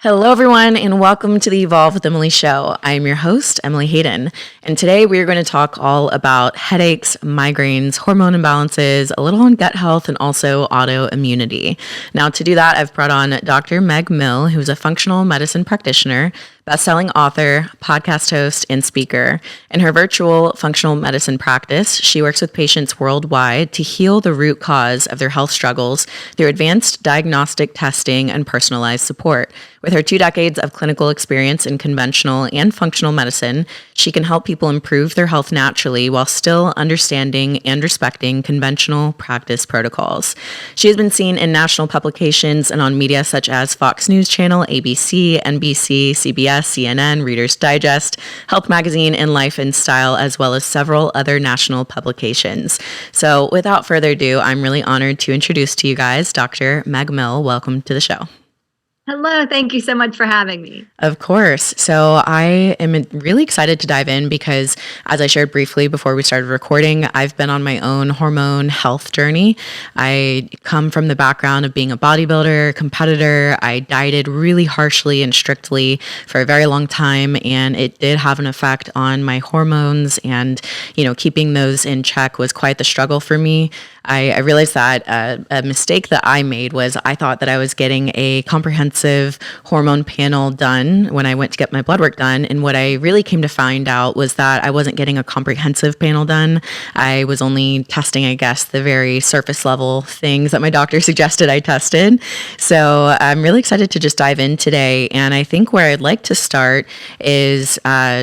Hello, everyone, and welcome to the Evolve with Emily show. I am your host, Emily Hayden, and today we are going to talk all about headaches, migraines, hormone imbalances, a little on gut health, and also autoimmunity. Now, to do that, I've brought on Dr. Meg Mill, who's a functional medicine practitioner, bestselling author, podcast host, and speaker. In her virtual functional medicine practice, she works with patients worldwide to heal the root cause of their health struggles through advanced diagnostic testing and personalized support. With her 2 decades of clinical experience in conventional and functional medicine, she can help people improve their health naturally while still understanding and respecting conventional practice protocols. She has been seen in national publications and on media such as Fox News Channel, ABC, NBC, CBS, CNN, Reader's Digest, Health Magazine, and Life and Style, as well as several other national publications. So without further ado, I'm really honored to introduce to you guys Dr. Meg Mill. Welcome to the show. Hello, thank you so much for having me. Of course. So I am really excited to dive in because, as I shared briefly before we started recording, I've been on my own hormone health journey. I come from the background of being a bodybuilder, competitor. I dieted really harshly and strictly for a very long time, and it did have an effect on my hormones, and, keeping those in check was quite the struggle for me. I realized that a mistake that I made was I thought that I was getting a comprehensive hormone panel done when I went to get my blood work done. And what I really came to find out was that I wasn't getting a comprehensive panel done. I was only testing, I guess, the very surface level things that my doctor suggested I tested. So I'm really excited to just dive in today. And I think where I'd like to start is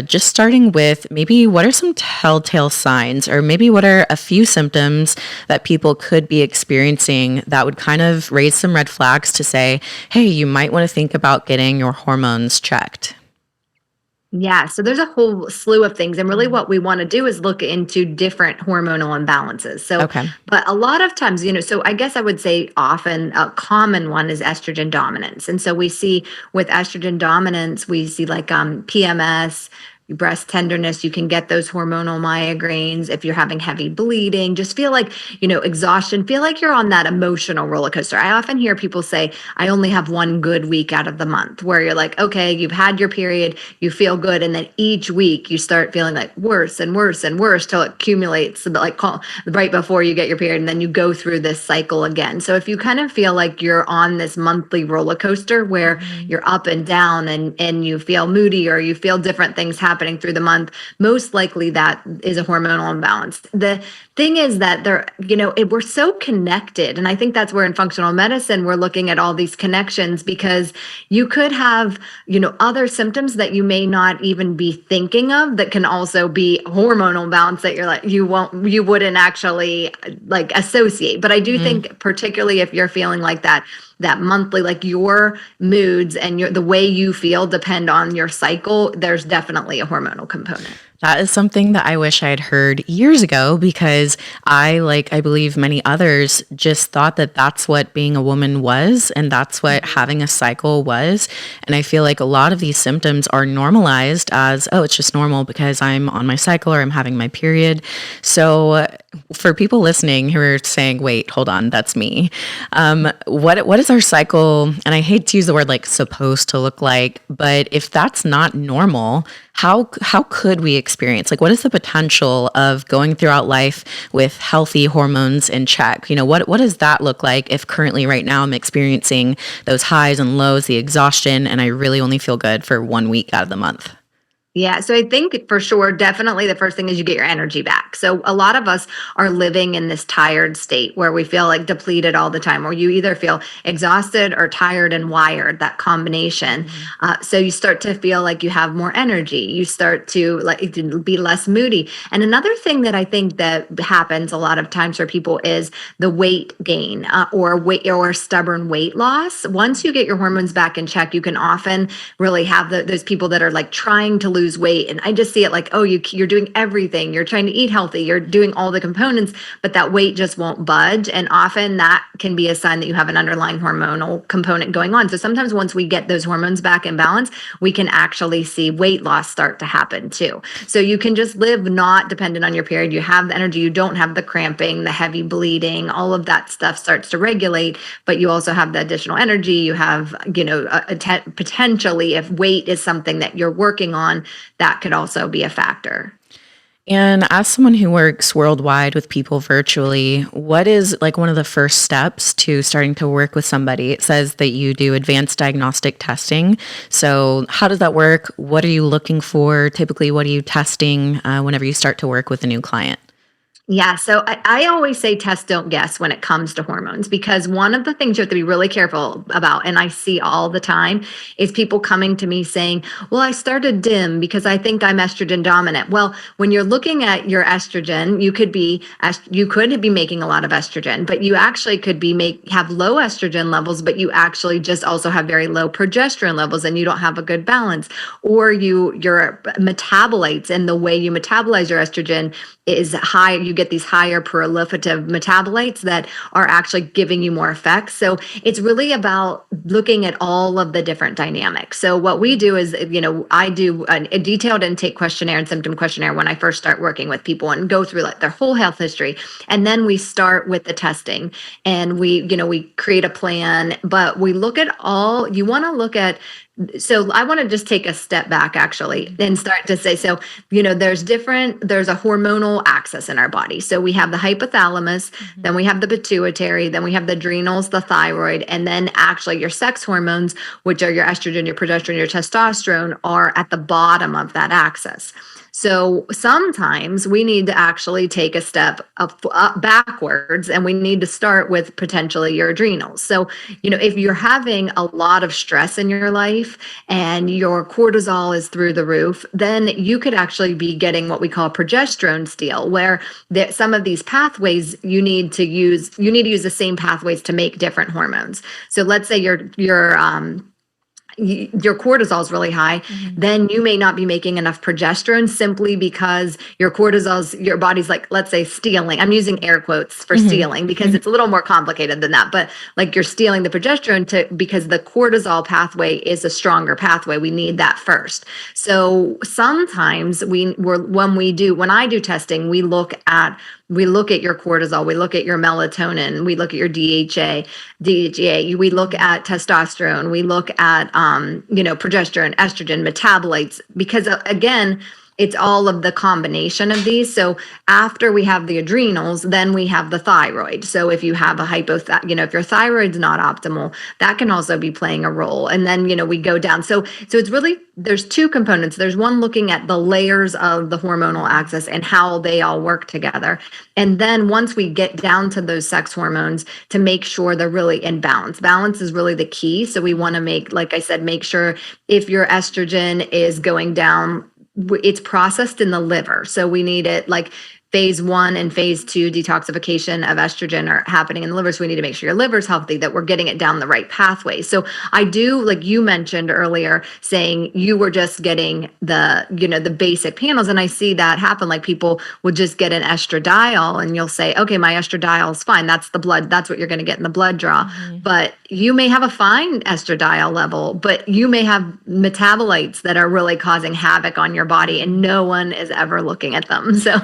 just starting with maybe what are some telltale signs, or maybe what are a few symptoms that people could be experiencing that would kind of raise some red flags to say, hey, you might want to think about getting your hormones checked. Yeah, so there's a whole slew of things. And really what we want to do is look into different hormonal imbalances. Okay. But a lot of times, so I guess I would say often a common one is estrogen dominance. And so we see with estrogen dominance, we see like PMS, breast tenderness. You can get those hormonal migraines if you're having heavy bleeding. Just feel like, exhaustion, feel like you're on that emotional roller coaster. I often hear people say, I only have one good week out of the month, where you're like, okay, you've had your period, you feel good. And then each week you start feeling like worse and worse and worse till it accumulates, like right before you get your period. And then you go through this cycle again. So if you kind of feel like you're on this monthly roller coaster where you're up and down and you feel moody or you feel different things happening through the month, most likely that is a hormonal imbalance. The thing is that we're so connected. And I think that's where in functional medicine, we're looking at all these connections, because you could have, other symptoms that you may not even be thinking of that can also be hormonal imbalance that you're like, you wouldn't actually like associate. But I do think particularly if you're feeling like that monthly, like your moods and the way you feel depend on your cycle, there's definitely a hormonal component. That is something that I wish I had heard years ago, because I believe many others, just thought that that's what being a woman was, and that's what having a cycle was. And I feel like a lot of these symptoms are normalized as, oh, it's just normal because I'm on my cycle or I'm having my period. So for people listening who are saying, wait, hold on, that's me. What is our cycle? And I hate to use the word like supposed to look like, but if that's not normal, how could we experience, like, what is the potential of going throughout life with healthy hormones in check? What does that look like if currently right now I'm experiencing those highs and lows, the exhaustion, and I really only feel good for 1 week out of the month? Yeah, so I think for sure, definitely the first thing is you get your energy back. So a lot of us are living in this tired state where we feel like depleted all the time, or you either feel exhausted or tired and wired, that combination. So you start to feel like you have more energy. You start to be less moody. And another thing that I think that happens a lot of times for people is the weight gain or stubborn weight loss. Once you get your hormones back in check, you can often really have those people that are like trying to lose lose weight. And I just see it like, oh, you're doing everything. You're trying to eat healthy. You're doing all the components, but that weight just won't budge. And often that can be a sign that you have an underlying hormonal component going on. So sometimes once we get those hormones back in balance, we can actually see weight loss start to happen too. So you can just live not dependent on your period. You have the energy, you don't have the cramping, the heavy bleeding, all of that stuff starts to regulate, but you also have the additional energy. You have, potentially, if weight is something that you're working on, that could also be a factor. And as someone who works worldwide with people virtually, what is like one of the first steps to starting to work with somebody? It says that you do advanced diagnostic testing. So how does that work? What are you looking for? Typically, what are you testing whenever you start to work with a new client? Yeah, so I always say test, don't guess when it comes to hormones, because one of the things you have to be really careful about, and I see all the time, is people coming to me saying, well, I started DIM because I think I'm estrogen dominant. Well, when you're looking at your estrogen, you could be making a lot of estrogen, but you actually could have low estrogen levels, but you actually just also have very low progesterone levels and you don't have a good balance. Or your metabolites and the way you metabolize your estrogen is high. You get these higher proliferative metabolites that are actually giving you more effects. So it's really about looking at all of the different dynamics. So what we do is, I do a detailed intake questionnaire and symptom questionnaire when I first start working with people and go through like their whole health history. And then we start with the testing and we create a plan, but we look at you want to look at. So I want to just take a step back actually and start to say, so, there's a hormonal axis in our body. So we have the hypothalamus, then we have the pituitary, then we have the adrenals, the thyroid, and then actually your sex hormones, which are your estrogen, your progesterone, your testosterone, are at the bottom of that axis. So sometimes we need to actually take a step up backwards and we need to start with potentially your adrenals. So, if you're having a lot of stress in your life and your cortisol is through the roof, then you could actually be getting what we call progesterone steal, where some of these pathways you need to use the same pathways to make different hormones. So let's say your cortisol is really high, then you may not be making enough progesterone simply because your body's like, let's say stealing. I'm using air quotes for stealing because it's a little more complicated than that. But like you're stealing the progesterone because the cortisol pathway is a stronger pathway. We need that first. So sometimes when I do testing, we look at your cortisol, we look at your melatonin, we look at your DHA, we look at testosterone, we look at, progesterone, estrogen, metabolites, because again, it's all of the combination of these. So after we have the adrenals, then we have the thyroid. So if you have if your thyroid's not optimal, that can also be playing a role. And then, we go down. So it's really, there's two components. There's one looking at the layers of the hormonal axis and how they all work together. And then once we get down to those sex hormones, to make sure they're really in balance. Balance is really the key. So we want to make sure if your estrogen is going down, it's processed in the liver. So we need it like phase 1 and phase 2 detoxification of estrogen are happening in the liver. So we need to make sure your liver's healthy, that we're getting it down the right pathway. So I do, like you mentioned earlier, saying you were just getting the basic panels. And I see that happen. Like people would just get an estradiol and you'll say, okay, my estradiol is fine. That's the blood. That's what you're going to get in the blood draw. But you may have a fine estradiol level, but you may have metabolites that are really causing havoc on your body and no one is ever looking at them. So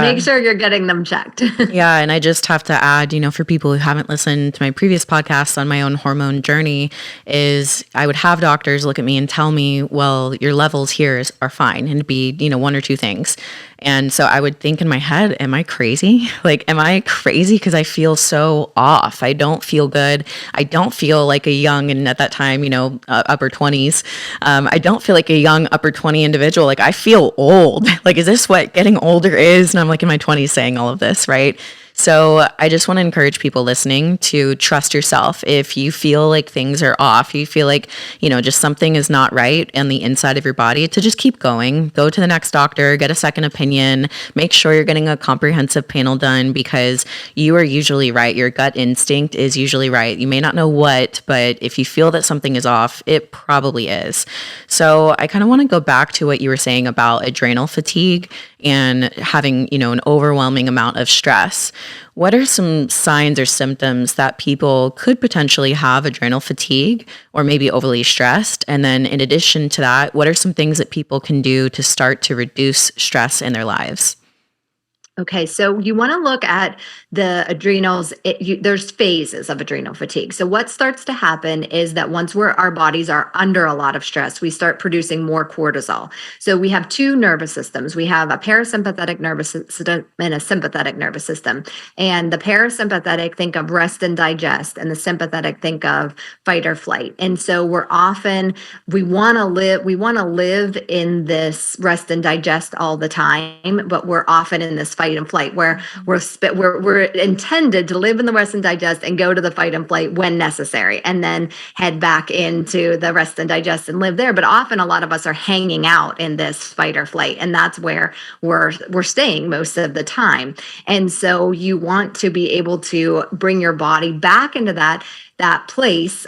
make sure you're getting them checked. Yeah. And I just have to add, for people who haven't listened to my previous podcasts on my own hormone journey, is I would have doctors look at me and tell me, well, your levels here are fine, and be, one or two things. And so I would think in my head, am I crazy? Like, am I crazy? Because I feel so off. I don't feel good. I don't feel like a young, and at that time, upper 20s. I don't feel like a young upper 20 individual. Like I feel old. Like, is this what getting older is? And I'm like in my 20s saying all of this, right? So I just want to encourage people listening to trust yourself. If you feel like things are off, you feel like, just something is not right on the inside of your body, to just keep going. Go to the next doctor, get a second opinion, make sure you're getting a comprehensive panel done, because you are usually right. Your gut instinct is usually right. You may not know what, but if you feel that something is off, it probably is. So I kind of want to go back to what you were saying about adrenal fatigue and having, an overwhelming amount of stress. What are some signs or symptoms that people could potentially have adrenal fatigue or maybe overly stressed? And then in addition to that, what are some things that people can do to start to reduce stress in their lives? Okay, so you want to look at the adrenals. There's phases of adrenal fatigue. So what starts to happen is that once our bodies are under a lot of stress, we start producing more cortisol. So we have two nervous systems. We have a parasympathetic nervous system and a sympathetic nervous system. And the parasympathetic, think of rest and digest, and the sympathetic, think of fight or flight. And so we want to live in this rest and digest all the time, but we're often in this fight and flight where we're intended to live in the rest and digest and go to the fight and flight when necessary, and then head back into the rest and digest and live there. But often a lot of us are hanging out in this fight or flight, and that's where we're staying most of the time. And so you want to be able to bring your body back into that place.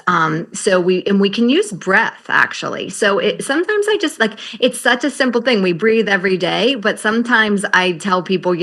So we can use breath, actually. So sometimes I just it's such a simple thing. We breathe every day, but sometimes I tell people,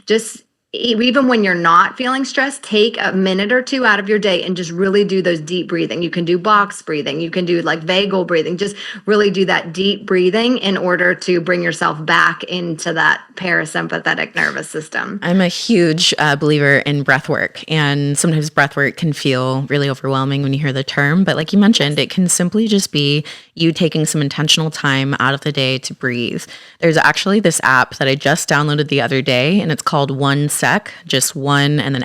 just even when you're not feeling stressed, take a minute or two out of your day and just really do those deep breathing. You can do box breathing. You can do vagal breathing. Just really do that deep breathing in order to bring yourself back into that parasympathetic nervous system. I'm a huge believer in breath work, and sometimes breath work can feel really overwhelming when you hear the term. But like you mentioned, it can simply just be you taking some intentional time out of the day to breathe. There's actually this app that I just downloaded the other day, and it's called One Sec, just one and then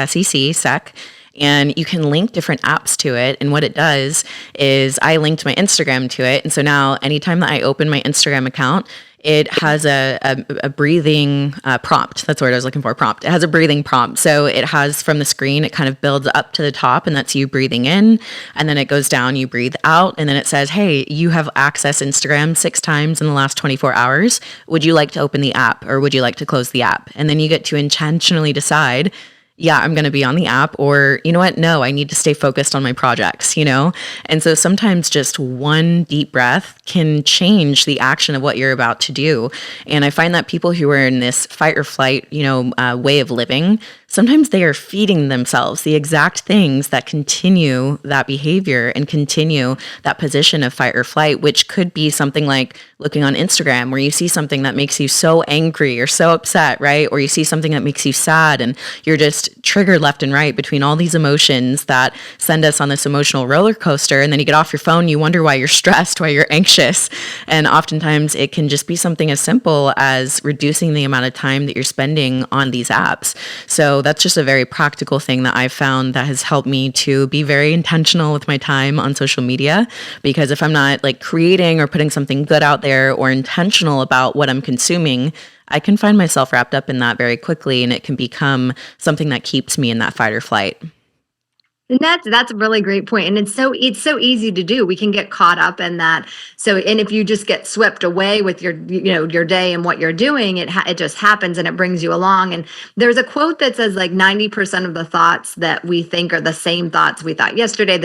SEC, Sec. And you can link different apps to it. And what it does is I linked my Instagram to it. And so now anytime that I open my Instagram account, it has a breathing prompt. That's the word I was looking for, prompt. It has a breathing prompt. So it has from the screen, it kind of builds up to the top, and that's you breathing in. And then it goes down, you breathe out. And then it says, hey, you have accessed Instagram 6 times in the last 24 hours. Would you like to open the app, or would you like to close the app? And then you get to intentionally decide, yeah, I'm going to be on the app, or you know what? No, I need to stay focused on my projects, And so sometimes just one deep breath can change the action of what you're about to do. And I find that people who are in this fight or flight, way of living, sometimes they are feeding themselves the exact things that continue that behavior and continue that position of fight or flight, which could be something like looking on Instagram where you see something that makes you so angry or so upset, right? Or you see something that makes you sad, and you're just triggered left and right between all these emotions that send us on this emotional roller coaster. And then you get off your phone, you wonder why you're stressed, why you're anxious. And oftentimes it can just be something as simple as reducing the amount of time that you're spending on these apps. So that's just a very practical thing that I've found that has helped me to be very intentional with my time on social media. Because if I'm not creating or putting something good out there or intentional about what I'm consuming, I can find myself wrapped up in that very quickly, and it can become something that keeps me in that fight or flight. And that's a really great point. And it's so easy to do. We can get caught up in that. So, and if you just get swept away with your day and what you're doing, it just happens and it brings you along. And there's a quote that says 90% of the thoughts that we think are the same thoughts we thought yesterday.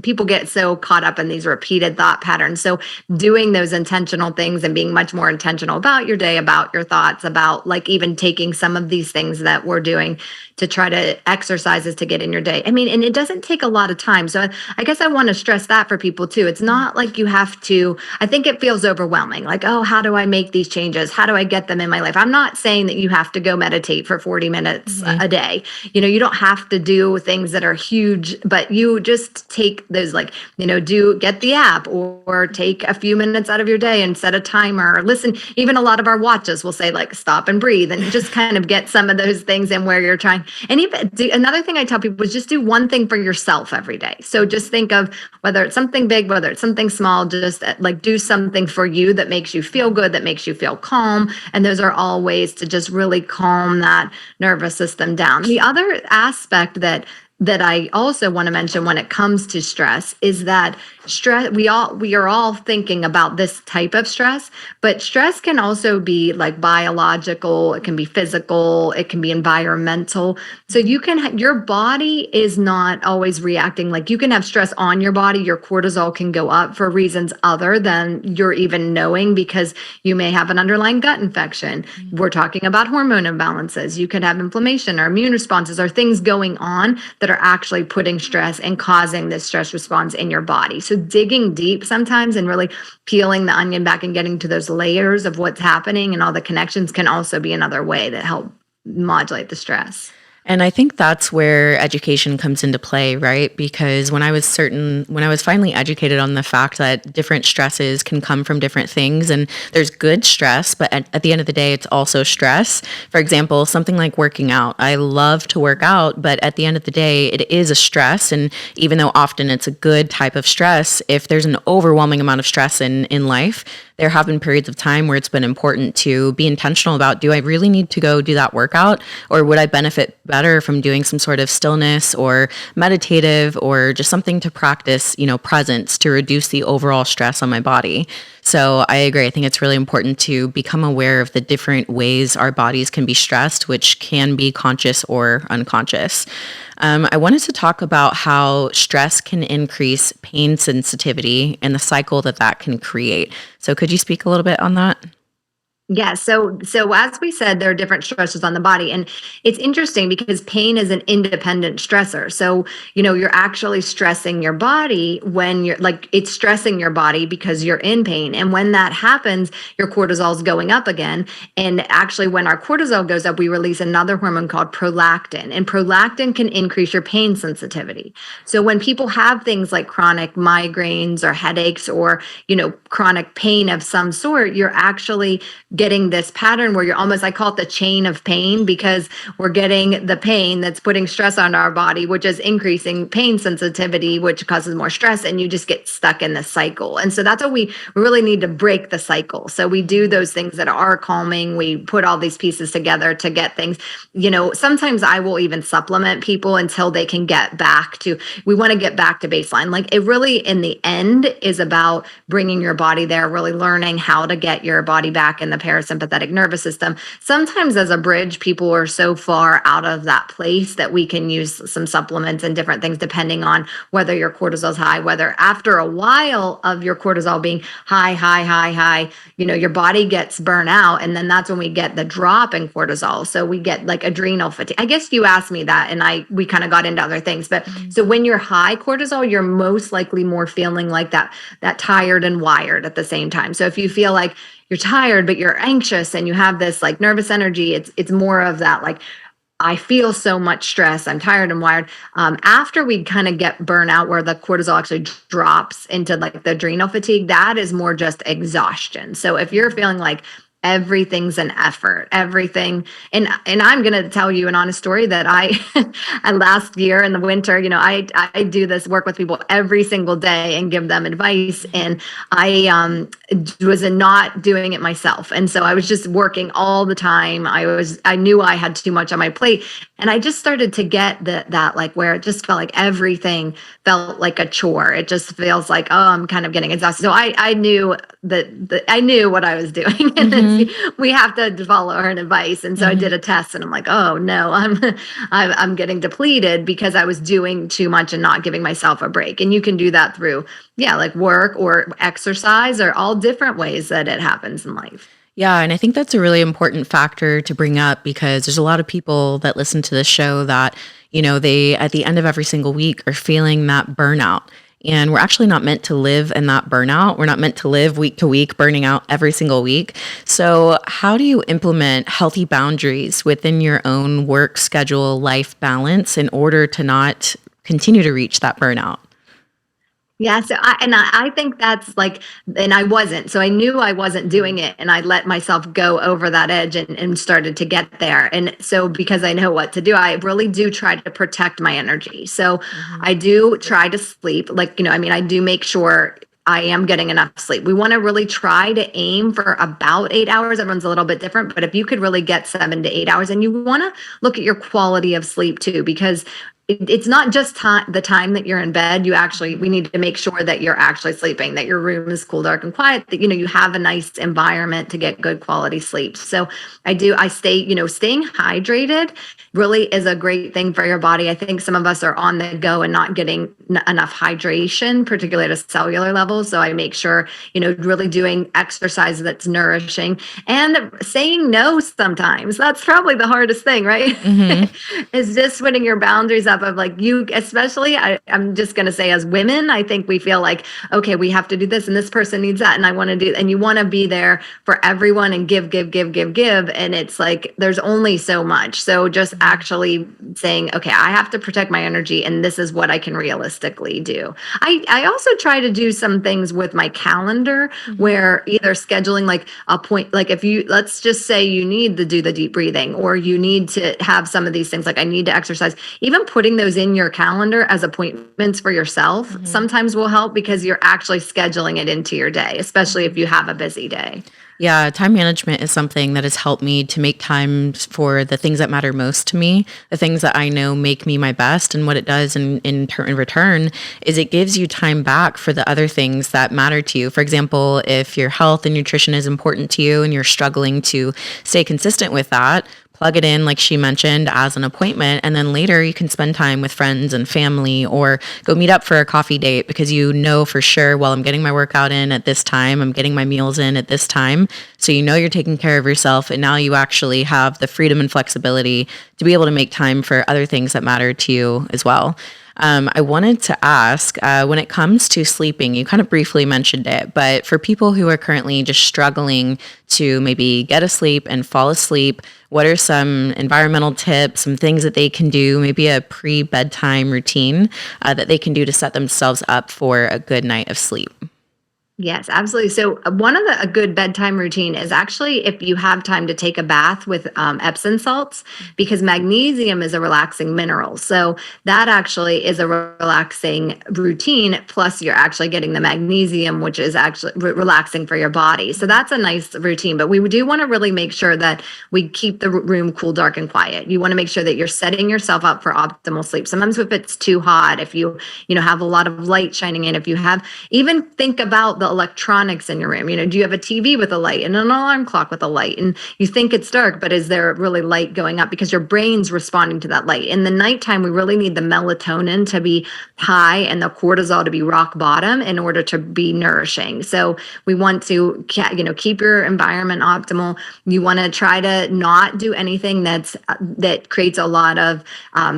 People get so caught up in these repeated thought patterns. So doing those intentional things and being much more intentional about your day, about your thoughts, about even taking some of these things that we're doing to try to exercises to get in your day. I mean, and it doesn't take a lot of time. So I guess I want to stress that for people too. It's not like you have to, I think it feels overwhelming. Oh, how do I make these changes? How do I get them in my life? I'm not saying that you have to go meditate for 40 minutes a day. You don't have to do things that are huge, but you just take those get the app or take a few minutes out of your day and set a timer or listen. Even a lot of our watches will say stop and breathe, and just kind of get some of those things in where you're trying. And even another thing I tell people is just do one something for yourself every day. So just think of whether it's something big, whether it's something small, just like do something for you that makes you feel good, that makes you feel calm. And those are all ways to just really calm that nervous system down. The other aspect that I also want to mention when it comes to stress is that stress, we are all thinking about this type of stress, but stress can also be like biological, it can be physical, it can be environmental. So your body is not always reacting. Like you can have stress on your body, your cortisol can go up for reasons other than you're even knowing, because you may have an underlying gut infection. We're talking about hormone imbalances. You could have inflammation or immune responses or things going on that are actually putting stress and causing this stress response in your body. So digging deep sometimes and really peeling the onion back and getting to those layers of what's happening and all the connections can also be another way that help modulate the stress. And I think that's where education comes into play, right? Because when I was finally educated on the fact that different stresses can come from different things, and there's good stress, but at the end of the day, it's also stress. For example, something like working out. I love to work out, but at the end of the day, it is a stress. And even though often it's a good type of stress, if there's an overwhelming amount of stress in life, there have been periods of time where it's been important to be intentional about, do I really need to go do that workout? Or would I benefit better from doing some sort of stillness or meditative or just something to practice, presence to reduce the overall stress on my body? So I agree. I think it's really important to become aware of the different ways our bodies can be stressed, which can be conscious or unconscious. I wanted to talk about how stress can increase pain sensitivity and the cycle that can create. So could you speak a little bit on that? Yeah, so as we said, there are different stressors on the body, and it's interesting because pain is an independent stressor. So, you're actually stressing your body when it's stressing your body because you're in pain. And when that happens, your cortisol is going up again. And actually, when our cortisol goes up, we release another hormone called prolactin, and prolactin can increase your pain sensitivity. So when people have things like chronic migraines or headaches or, chronic pain of some sort, you're actually getting this pattern where you're almost, I call it the chain of pain, because we're getting the pain that's putting stress on our body, which is increasing pain sensitivity, which causes more stress, and you just get stuck in this cycle. And so that's what we really need to break the cycle. So we do those things that are calming. We put all these pieces together to get things, sometimes I will even supplement people until they can get back to, we want to get back to baseline. Like it really, in the end, is about bringing your body there, really learning how to get your body back in the parasympathetic nervous system. Sometimes as a bridge, people are so far out of that place that we can use some supplements and different things depending on whether your cortisol is high, whether after a while of your cortisol being high, your body gets burnt out. And then that's when we get the drop in cortisol. So we get like adrenal fatigue. I guess you asked me that and we kind of got into other things. But so when you're high cortisol, you're most likely more feeling like that tired and wired at the same time. So if you feel like you're tired, but you're anxious and you have this like nervous energy, it's more of that, like, I feel so much stress, I'm tired and wired. After we kind of get burnout where the cortisol actually drops into like the adrenal fatigue, that is more just exhaustion. So if you're feeling like everything's an effort, everything. And I'm going to tell you an honest story that I last year in the winter, I do this work with people every single day and give them advice. And I was not doing it myself. And so I was just working all the time. I knew I had too much on my plate. And I just started to get that like where it just felt like everything felt like a chore. It just feels like, oh, I'm kind of getting exhausted. So I knew that I knew what I was doing. And we have to follow her advice. And so I did a test and I'm like, oh no, I'm getting depleted because I was doing too much and not giving myself a break. And you can do that through, like work or exercise or all different ways that it happens in life. Yeah, and I think that's a really important factor to bring up because there's a lot of people that listen to this show that, they at the end of every single week are feeling that burnout. And we're actually not meant to live in that burnout. We're not meant to live week to week, burning out every single week. So how do you implement healthy boundaries within your own work schedule, life balance in order to not continue to reach that burnout? Yeah, so I think that's like, and I wasn't. So I knew I wasn't doing it, and I let myself go over that edge and started to get there. And so because I know what to do, I really do try to protect my energy. So Hmm. I do try to sleep. Like, I mean, I do make sure I am getting enough sleep. We want to really try to aim for about 8 hours. Everyone's a little bit different, but if you could really get 7 to 8 hours, and you want to look at your quality of sleep too, because it's not just the time that you're in bed. We need to make sure that you're actually sleeping, that your room is cool, dark, and quiet, that, you have a nice environment to get good quality sleep. So staying hydrated really is a great thing for your body. I think some of us are on the go and not getting enough hydration, particularly at a cellular level. So I make sure, really doing exercise that's nourishing and saying no sometimes. That's probably the hardest thing, right? Hmm. Is just putting your boundaries up of like you, especially I'm just going to say as women, I think we feel like, okay, we have to do this and this person needs that. And I want to do, and you want to be there for everyone and give, give, give, give, give. And it's like, there's only so much. So just actually saying, okay, I have to protect my energy and this is what I can realistically do. I also try to do some things with my calendar Hmm. where either scheduling like a point, like if you, let's just say you need to do the deep breathing or you need to have some of these things, like I need to exercise, even putting those in your calendar as appointments for yourself Hmm. sometimes will help because you're actually scheduling it into your day, especially if you have a busy day. Yeah, time management is something that has helped me to make time for the things that matter most to me, the things that I know make me my best. And what it does in return is it gives you time back for the other things that matter to you. For example, if your health and nutrition is important to you and you're struggling to stay consistent with that, plug it in, like she mentioned, as an appointment. And then later you can spend time with friends and family or go meet up for a coffee date because you know for sure, well, I'm getting my workout in at this time, I'm getting my meals in at this time. So you know you're taking care of yourself. And now you actually have the freedom and flexibility to be able to make time for other things that matter to you as well. I wanted to ask when it comes to sleeping, you kind of briefly mentioned it, but for people who are currently just struggling to maybe get asleep and fall asleep, what are some environmental tips, some things that they can do, maybe a pre bedtime routine that they can do to set themselves up for a good night of sleep? Yes, absolutely. So one of a good bedtime routine is actually if you have time to take a bath with Epsom salts, because magnesium is a relaxing mineral. So that actually is a relaxing routine. Plus, you're actually getting the magnesium, which is actually relaxing for your body. So that's a nice routine. But we do want to really make sure that we keep the room cool, dark, and quiet. You want to make sure that you're setting yourself up for optimal sleep. Sometimes if it's too hot, if you have a lot of light shining in, if you have, even think about the electronics in your room. Do you have a TV with a light and an alarm clock with a light? And you think it's dark, but is there really light going up? Because your brain's responding to that light. In the nighttime, we really need the melatonin to be high and the cortisol to be rock bottom in order to be nourishing. So we want to, keep your environment optimal. You want to try to not do anything that creates a lot of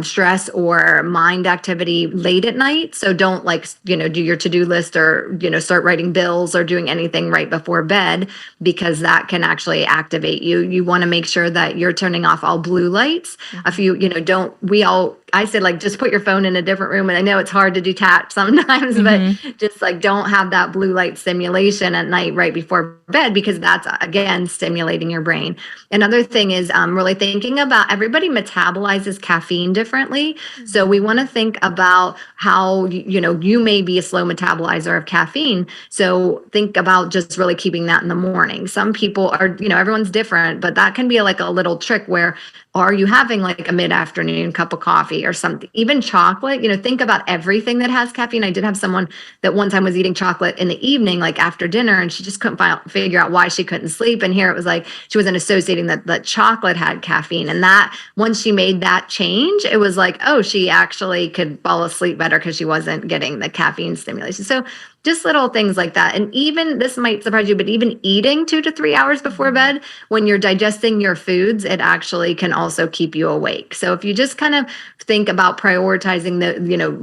stress or mind activity late at night. So don't do your to-do list or, start writing bills or doing anything right before bed, because that can actually activate you. You want to make sure that you're turning off all blue lights. If Mhm. I said, like, just put your phone in a different room. And I know it's hard to detach sometimes, but Mhm. just like don't have that blue light stimulation at night right before bed, because that's again stimulating your brain. Another thing is really thinking about, everybody metabolizes caffeine differently. So we want to think about how, you may be a slow metabolizer of caffeine. So think about just really keeping that in the morning. Some people are, everyone's different, but that can be like a little trick where, are you having like a mid-afternoon cup of coffee or something, even chocolate? Think about everything that has caffeine. I did have someone that one time was eating chocolate in the evening, like after dinner, and she just couldn't figure out why she couldn't sleep. And here it was like she wasn't associating that chocolate had caffeine. And that once she made that change, it was like, oh, she actually could fall asleep better because she wasn't getting the caffeine stimulation. So just little things like that. And even, this might surprise you, but even eating 2 to 3 hours before Mhm. bed, when you're digesting your foods, it actually can also keep you awake. So if you just kind of think about prioritizing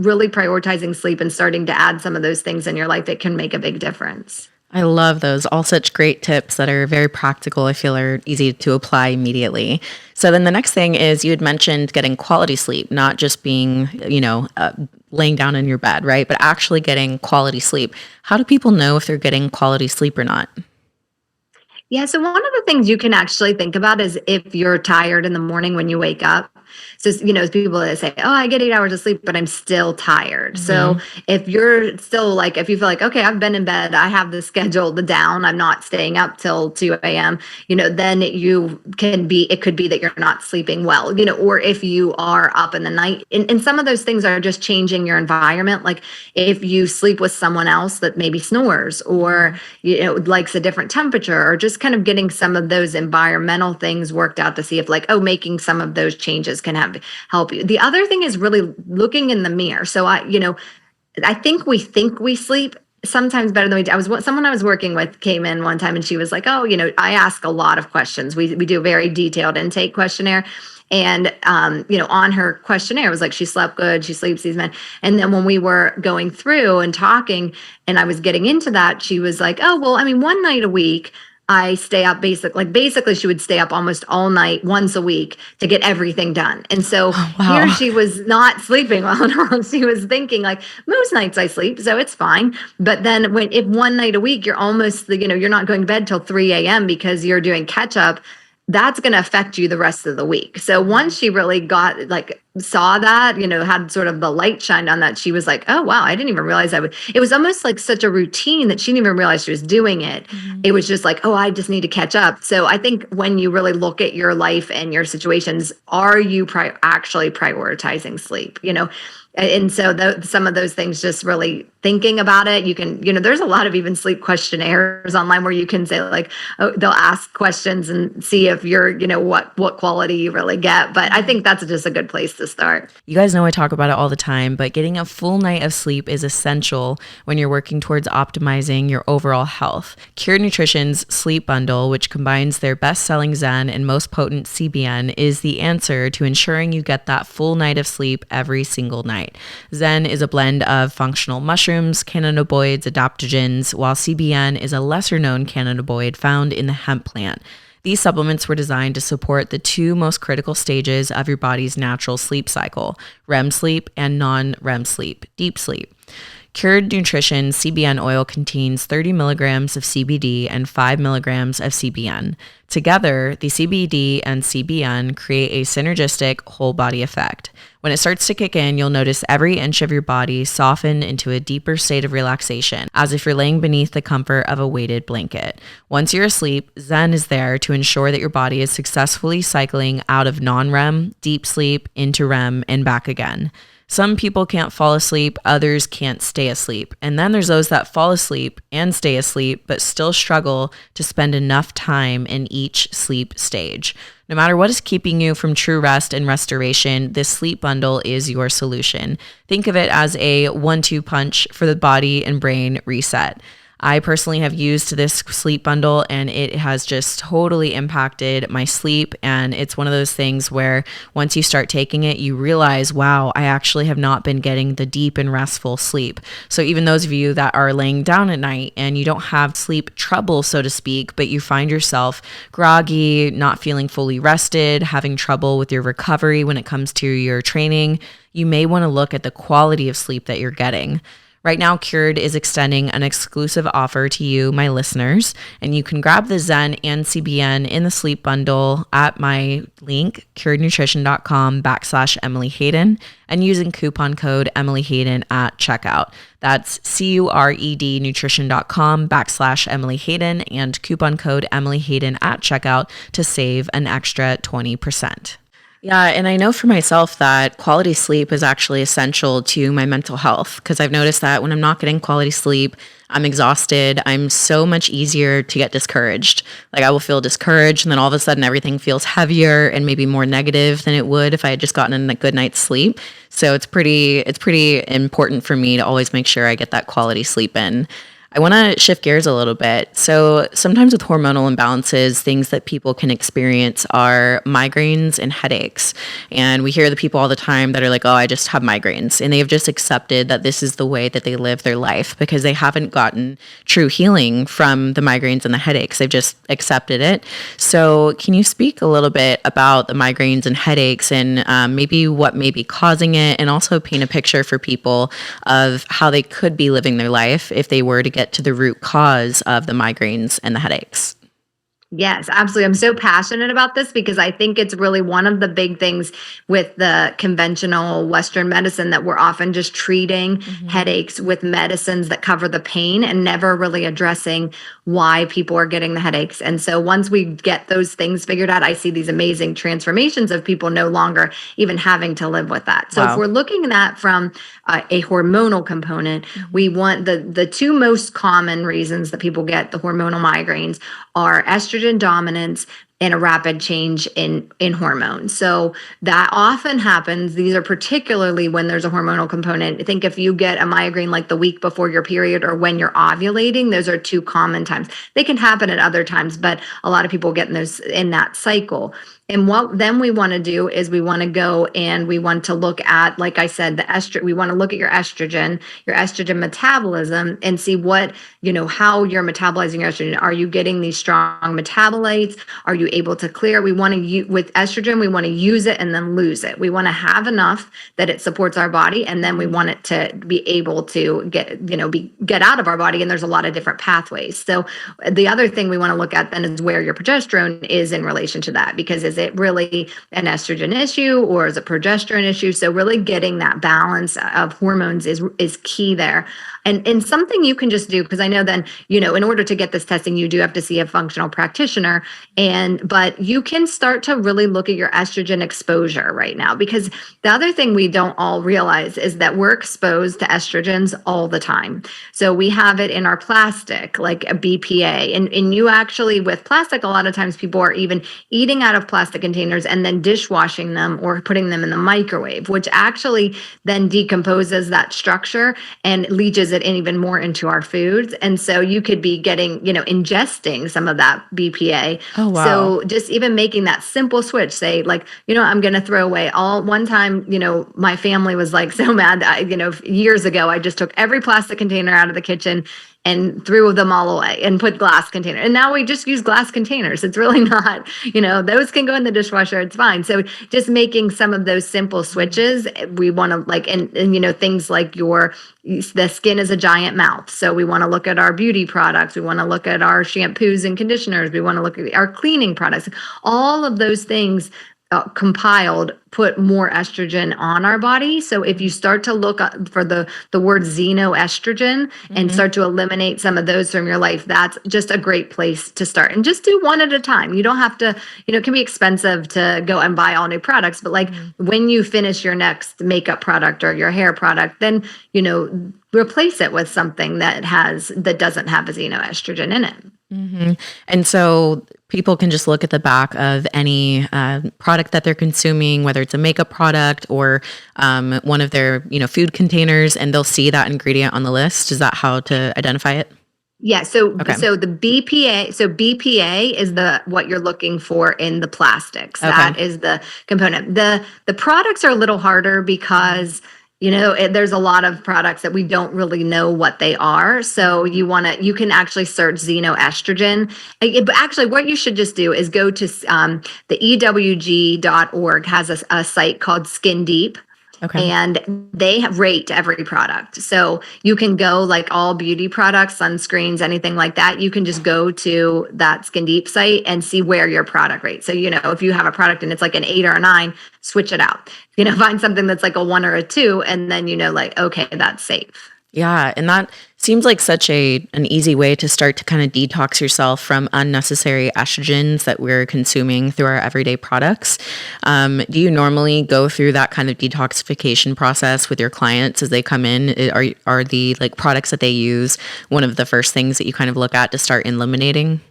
really prioritizing sleep and starting to add some of those things in your life, it can make a big difference. I love those. All such great tips that are very practical. I feel are easy to apply immediately. So then the next thing is you had mentioned getting quality sleep, not just being, laying down in your bed, right? But actually getting quality sleep. How do people know if they're getting quality sleep or not? Yeah, so one of the things you can actually think about is if you're tired in the morning when you wake up. So, people that say, "Oh, I get 8 hours of sleep, but I'm still tired." So, Hmm. if you're still like, if you feel like, okay, I've been in bed, I have the schedule down, I'm not staying up till 2 a.m., then it could be that you're not sleeping well, or if you are up in the night. And some of those things are just changing your environment. Like if you sleep with someone else that maybe snores or likes a different temperature, or just kind of getting some of those environmental things worked out to see if, like, oh, making some of those changes can help you. The other thing is really looking in the mirror. So I think we sleep sometimes better than we do. Someone I was working with came in one time and she was like, "Oh, I ask a lot of questions. We do a very detailed intake questionnaire." And on her questionnaire, it was like she slept good, she sleeps these men. And then when we were going through and talking, and I was getting into that, she was like, "Oh, well, I mean, one night a week I stay up basically she would stay up almost all night once a week to get everything done." And so Oh, here wow. she was not sleeping well at all. She was thinking like, most nights I sleep, so it's fine. But then if one night a week you're almost, you're not going to bed till 3 a.m. because you're doing catch up, that's going to affect you the rest of the week. So once she really saw that, had sort of the light shined on that, she was like, "Oh, wow, I didn't even realize I would." It was almost like such a routine that she didn't even realize she was doing it. Mhm. It was just like, "Oh, I just need to catch up." So I think when you really look at your life and your situations, are you actually prioritizing sleep? And so some of those things, just really thinking about it, you can, there's a lot of even sleep questionnaires online where you can say, like, oh, they'll ask questions and see if you're, what quality you really get. But I think that's just a good place to start. You guys know I talk about it all the time, but getting a full night of sleep is essential when you're working towards optimizing your overall health. Cured Nutrition's Sleep Bundle, which combines their best-selling Zen and most potent CBN, is the answer to ensuring you get that full night of sleep every single night. Zen is a blend of functional mushrooms, cannabinoids, adaptogens, while CBN is a lesser-known cannabinoid found in the hemp plant. These supplements were designed to support the two most critical stages of your body's natural sleep cycle: REM sleep and non-REM sleep, deep sleep. Cured Nutrition CBN oil contains 30 milligrams of CBD and 5 milligrams of CBN. Together, the CBD and CBN create a synergistic whole body effect. When it starts to kick in, you'll notice every inch of your body soften into a deeper state of relaxation, as if you're laying beneath the comfort of a weighted blanket. Once you're asleep, Zen is there to ensure that your body is successfully cycling out of non-REM, deep sleep, into REM, and back again. Some people can't fall asleep, others can't stay asleep. And then there's those that fall asleep and stay asleep, but still struggle to spend enough time in each sleep stage. No matter what is keeping you from true rest and restoration, this sleep bundle is your solution. Think of it as a 1-2 punch for the body and brain reset. I personally have used this sleep bundle and it has just totally impacted my sleep. And it's one of those things where once you start taking it, you realize, wow, I actually have not been getting the deep and restful sleep. So even those of you that are laying down at night and you don't have sleep trouble, so to speak, but you find yourself groggy, not feeling fully rested, having trouble with your recovery when it comes to your training, you may want to look at the quality of sleep that you're getting. Right now, Cured is extending an exclusive offer to you, my listeners, and you can grab the Zen and CBN in the sleep bundle at my link, curednutrition.com/Emily Hayden, and using coupon code Emily Hayden at checkout. That's CURED nutrition.com/Emily Hayden and coupon code Emily Hayden at checkout to save an extra 20%. Yeah, and I know for myself that quality sleep is actually essential to my mental health because I've noticed that when I'm not getting quality sleep, I'm exhausted. I'm so much easier to get discouraged. Like I will feel discouraged and then all of a sudden everything feels heavier and maybe more negative than it would if I had just gotten a good night's sleep. So it's pretty important for me to always make sure I get that quality sleep in. I want to shift gears a little bit. So, sometimes with hormonal imbalances, things that people can experience are migraines and headaches. And we hear the people all the time that are like, oh, I just have migraines. And they have just accepted that this is the way that they live their life because they haven't gotten true healing from the migraines and the headaches. They've just accepted it. So, can you speak a little bit about the migraines and headaches and maybe what may be causing it, and also paint a picture for people of how they could be living their life if they were to get to the root cause of the migraines and the headaches? Yes, absolutely. I'm so passionate about this because I think it's really one of the big things with the conventional Western medicine that we're often just treating headaches with medicines that cover the pain and never really addressing why people are getting the headaches. And so once we get those things figured out, I see these amazing transformations of people no longer even having to live with that. So if Wow. we're looking at that from a hormonal component, we want the two most common reasons that people get the hormonal migraines are estrogen dominance and a rapid change in hormones. So that often happens. These are particularly when there's a hormonal component. I think if you get a migraine like the week before your period or when you're ovulating, those are two common times. They can happen at other times, but a lot of people get in those in that cycle. And what then we want to do is we want to go and we want to look at, like I said, the estrogen. We want to look at your estrogen metabolism, and see what, how you're metabolizing your estrogen. Are you getting these strong metabolites? Are you able to clear? We want to use with estrogen, we want to use it and then lose it. We want to have enough that it supports our body, and then we want it to be able to get out of our body. And there's a lot of different pathways. So the other thing we want to look at then is where your progesterone is in relation to that, because is it really an estrogen issue or is it progesterone issue? So really getting that balance of hormones is key there. And something you can just do, because I know then, in order to get this testing, you do have to see a functional practitioner. But you can start to really look at your estrogen exposure right now, because the other thing we don't all realize is that we're exposed to estrogens all the time. So we have it in our plastic, like a BPA. And you actually, with plastic, a lot of times people are even eating out of plastic containers and then dishwashing them or putting them in the microwave, which actually then decomposes that structure and leaches it in even more into our foods. And so you could be getting, ingesting some of that BPA. Oh, wow. So just even making that simple switch, say like, I'm going to throw away all. One time, my family was like so mad. Years ago, I just took every plastic container out of the kitchen and threw them all away and put glass container. And now we just use glass containers. It's really not, those can go in the dishwasher. It's fine. So just making some of those simple switches, we want to and things like the skin is a giant mouth. So we want to look at our beauty products. We want to look at our shampoos and conditioners. We want to look at our cleaning products. All of those things compiled put more estrogen on our body. So if you start to look for the word xenoestrogen and start to eliminate some of those from your life, that's just a great place to start. And just do one at a time. You don't have to, it can be expensive to go and buy all new products, but like when you finish your next makeup product or your hair product, then, replace it with something that doesn't have a xenoestrogen in it. And so people can just look at the back of any product that they're consuming, whether it's a makeup product or one of their, food containers, and they'll see that ingredient on the list. Is that how to identify it? Yeah. So the BPA is what you're looking for in the plastics. Okay. That is the component. The products are a little harder because there's a lot of products that we don't really know what they are. So you can actually search xenoestrogen. But actually, what you should just do is go to the EWG.org has a site called Skin Deep. Okay. And they rate every product. So you can go like all beauty products, sunscreens, anything like that. You can just go to that Skin Deep site and see where your product rates. So, if you have a product and it's like an 8 or a 9, switch it out. Find something that's like a 1 or a 2, and then okay, that's safe. Yeah, and that seems like such an easy way to start to kind of detox yourself from unnecessary estrogens that we're consuming through our everyday products. Do you normally go through that kind of detoxification process with your clients as they come in? Are the products that they use one of the first things that you kind of look at to start eliminating?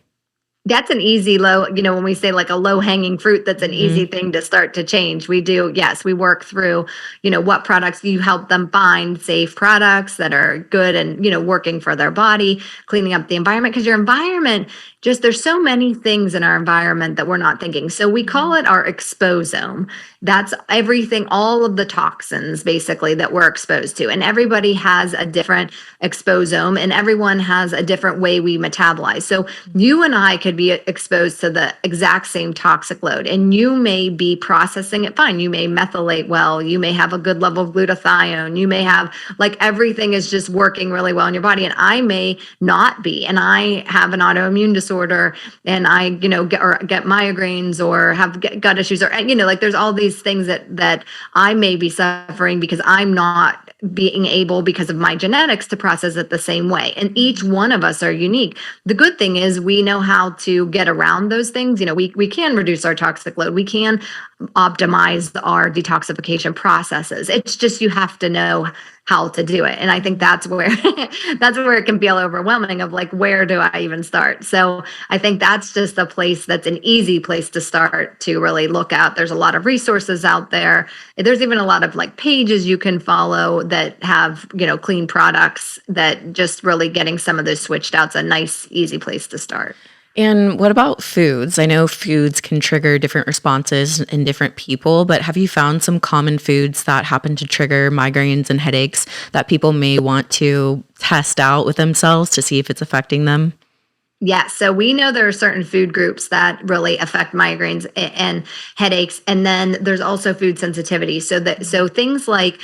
That's an easy when we say like a low hanging fruit, that's an easy Mhm. thing to start to change. We do, yes, we work through, what products you help them find safe products that are good and, working for their body, cleaning up the environment. Because your environment, just there's so many things in our environment that we're not thinking. So we call Mhm. it our exposome. That's everything, all of the toxins basically that we're exposed to. And everybody has a different exposome and everyone has a different way we metabolize. So you and I could be exposed to the exact same toxic load, and you may be processing it fine. You may methylate well. You may have a good level of glutathione. You may have like everything is just working really well in your body, and I may not be. And I have an autoimmune disorder, and I, get migraines or have gut issues, or like there's all these things that I may be suffering because I'm not being able, because of my genetics, to process it the same way. And each one of us are unique. The good thing is we know how to get around those things. We can reduce our toxic load. We can optimize our detoxification processes. It's just you have to know how to do it. And I think that's where that's where it can feel overwhelming of like, where do I even start? So I think that's just a place that's an easy place to start to really look at. There's a lot of resources out there. There's even a lot of like pages you can follow that have, clean products, that just really getting some of those switched out is a nice, easy place to start. And what about foods? I know foods can trigger different responses in different people, but have you found some common foods that happen to trigger migraines and headaches that people may want to test out with themselves to see if it's affecting them? Yeah, so we know there are certain food groups that really affect migraines and headaches, and then there's also food sensitivity. So things like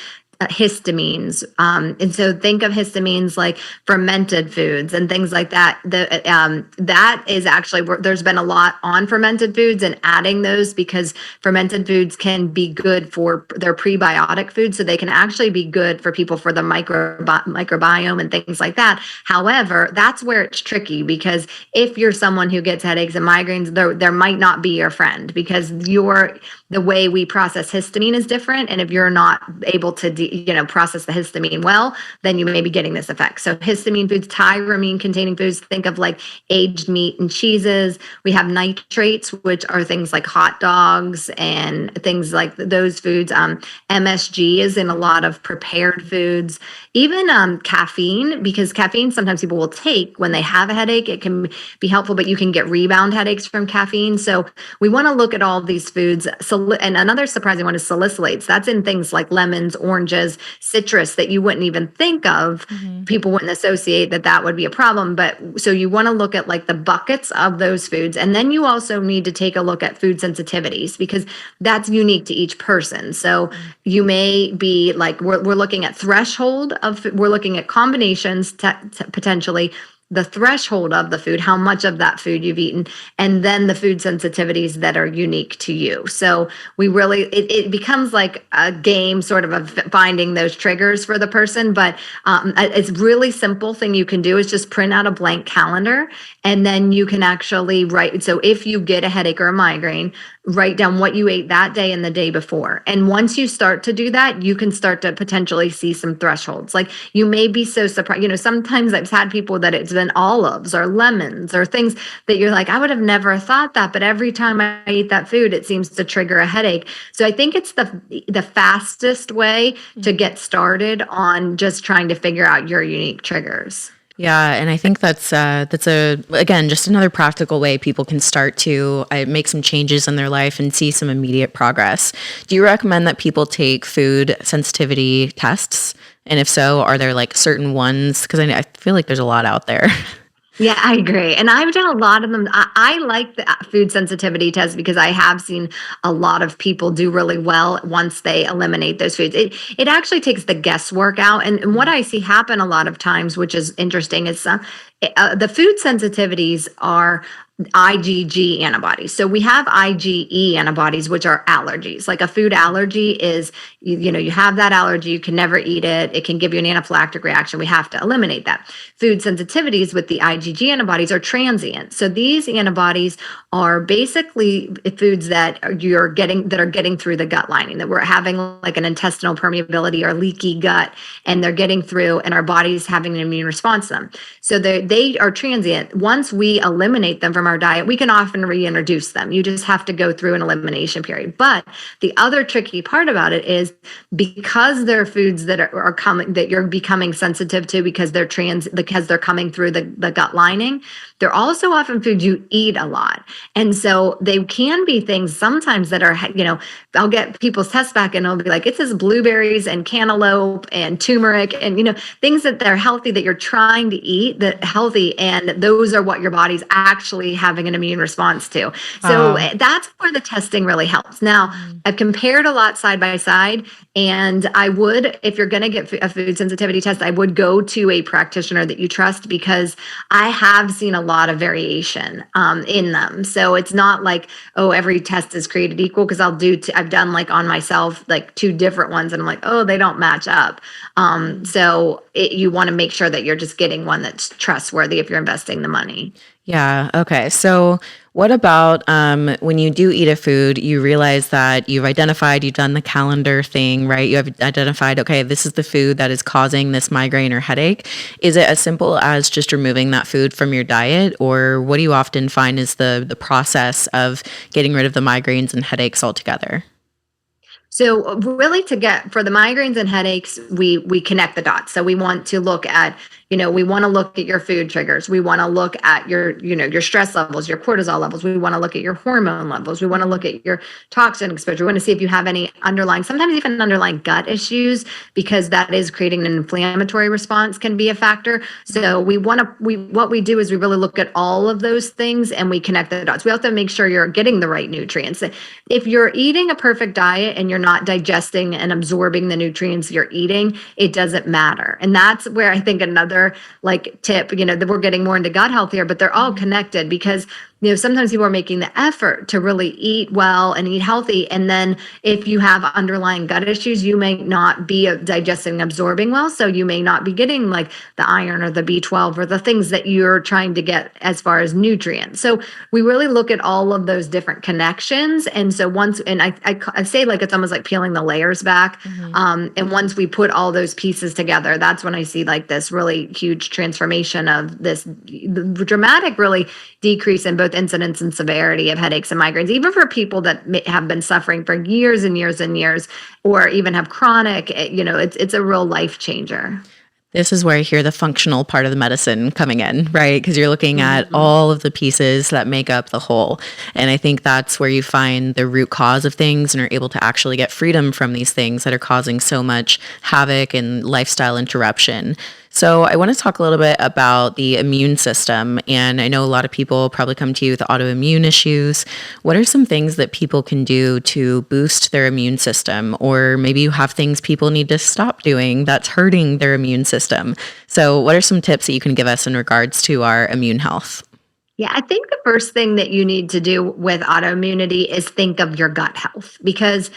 histamines, and so think of histamines like fermented foods and things like that. That is actually there's been a lot on fermented foods and adding those, because fermented foods can be good for their prebiotic foods, so they can actually be good for people for the microbiome and things like that. However, that's where it's tricky, because if you're someone who gets headaches and migraines, there might not be your friend, because the way we process histamine is different, and if you're not able to process the histamine well, then you may be getting this effect. So histamine foods, tyramine containing foods, think of like aged meat and cheeses. We have nitrates, which are things like hot dogs and things like those foods. MSG is in a lot of prepared foods. Even caffeine, because caffeine sometimes people will take when they have a headache. It can be helpful, but you can get rebound headaches from caffeine. So we want to look at all these foods. And another surprising one is salicylates. That's in things like lemons, oranges, citrus, that you wouldn't even think of. Mhm. People wouldn't associate that would be a problem. But so you want to look at like the buckets of those foods. And then you also need to take a look at food sensitivities, because that's unique to each person. So you may be like, we're looking at we're looking at combinations potentially, the threshold of the food, how much of that food you've eaten, and then the food sensitivities that are unique to you. So we really, it becomes like a game sort of finding those triggers for the person. But it's really simple thing you can do is just print out a blank calendar, and then you can actually write. So if you get a headache or a migraine, write down what you ate that day and the day before. And once you start to do that, you can start to potentially see some thresholds. Like you may be so surprised, sometimes I've had people that it's been olives or lemons or things that you're like, I would have never thought that, but every time I eat that food, it seems to trigger a headache. So I think it's the fastest way to get started on just trying to figure out your unique triggers. Yeah, and I think that's again just another practical way people can start to make some changes in their life and see some immediate progress. Do you recommend that people take food sensitivity tests? And if so, are there like certain ones? Because I feel like there's a lot out there. Yeah, I agree. And I've done a lot of them. I like the food sensitivity test, because I have seen a lot of people do really well once they eliminate those foods. It actually takes the guesswork out. And what I see happen a lot of times, which is interesting, is the food sensitivities are IgG antibodies. So we have IgE antibodies, which are allergies. Like a food allergy is, you have that allergy, you can never eat it. It can give you an anaphylactic reaction. We have to eliminate that. Food sensitivities with the IgG antibodies are transient. So these antibodies are basically foods that are getting through the gut lining, that we're having like an intestinal permeability or leaky gut, and they're getting through, and our body's having an immune response to them. So they are transient. Once we eliminate them from our our diet, we can often reintroduce them. You just have to go through an elimination period. But the other tricky part about it is because there are foods that are coming that you're becoming sensitive to because they're coming through the gut lining. They're also often foods you eat a lot. And so they can be things sometimes that are, I'll get people's tests back and it'll be like, it says blueberries and cantaloupe and turmeric and, things that they're healthy that you're trying to eat that healthy. And those are what your body's actually having an immune response to. So that's where the testing really helps. Now, I've compared a lot side by side. And I would, if you're going to get a food sensitivity test, I would go to a practitioner that you trust because I have seen a lot of variation in them. So it's not like, oh, every test is created equal because I've done like on myself, like 2 different ones and I'm like, oh, they don't match up. You want to make sure that you're just getting one that's trustworthy if you're investing the money. Yeah. Okay. So what about when you do eat a food, you realize that you've done the calendar thing, right? You have identified, okay, this is the food that is causing this migraine or headache. Is it as simple as just removing that food from your diet? Or what do you often find is the process of getting rid of the migraines and headaches altogether? So really for the migraines and headaches, we connect the dots. So we want to look at, we want to look at your food triggers. We want to look at your stress levels, your cortisol levels. We want to look at your hormone levels. We want to look at your toxin exposure. We want to see if you have any sometimes even underlying gut issues, because that is creating an inflammatory response can be a factor. So what we do is we really look at all of those things and we connect the dots. We also make sure you're getting the right nutrients. If you're eating a perfect diet and you're not digesting and absorbing the nutrients you're eating, it doesn't matter. And that's where I think another tip, that we're getting more into gut health here, but they're all connected because sometimes people are making the effort to really eat well and eat healthy. And then if you have underlying gut issues, you may not be digesting and absorbing well. So you may not be getting like the iron or the B12 or the things that you're trying to get as far as nutrients. So we really look at all of those different connections. And so I say like it's almost like peeling the layers back. And once we put all those pieces together, that's when I see like this really huge transformation of this dramatic, really decrease in both incidence and severity of headaches and migraines, even for people that have been suffering for years and years and years, or even have chronic, it's a real life changer. This is where I hear the functional part of the medicine coming in, right? Because you're looking at all of the pieces that make up the whole. And I think that's where you find the root cause of things and are able to actually get freedom from these things that are causing so much havoc and lifestyle interruption. So I want to talk a little bit about the immune system. And I know a lot of people probably come to you with autoimmune issues. What are some things that people can do to boost their immune system? Or maybe you have things people need to stop doing that's hurting their immune system. So what are some tips that you can give us in regards to our immune health? Yeah, I think the first thing that you need to do with autoimmunity is think of your gut health, because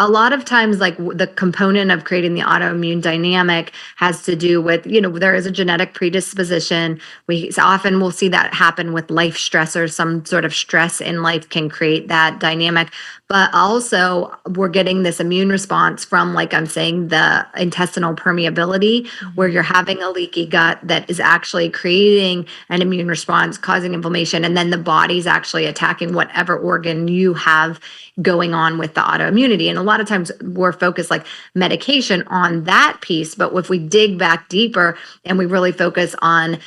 a lot of times, like the component of creating the autoimmune dynamic has to do with, there is a genetic predisposition. We often will see that happen with life stressors. Some sort of stress in life can create that dynamic. But also we're getting this immune response from, like I'm saying, the intestinal permeability, where you're having a leaky gut that is actually creating an immune response, causing inflammation. And then the body's actually attacking whatever organ you have going on with the autoimmunity. And a lot of times we're focused like medication on that piece. But if we dig back deeper and we really focus on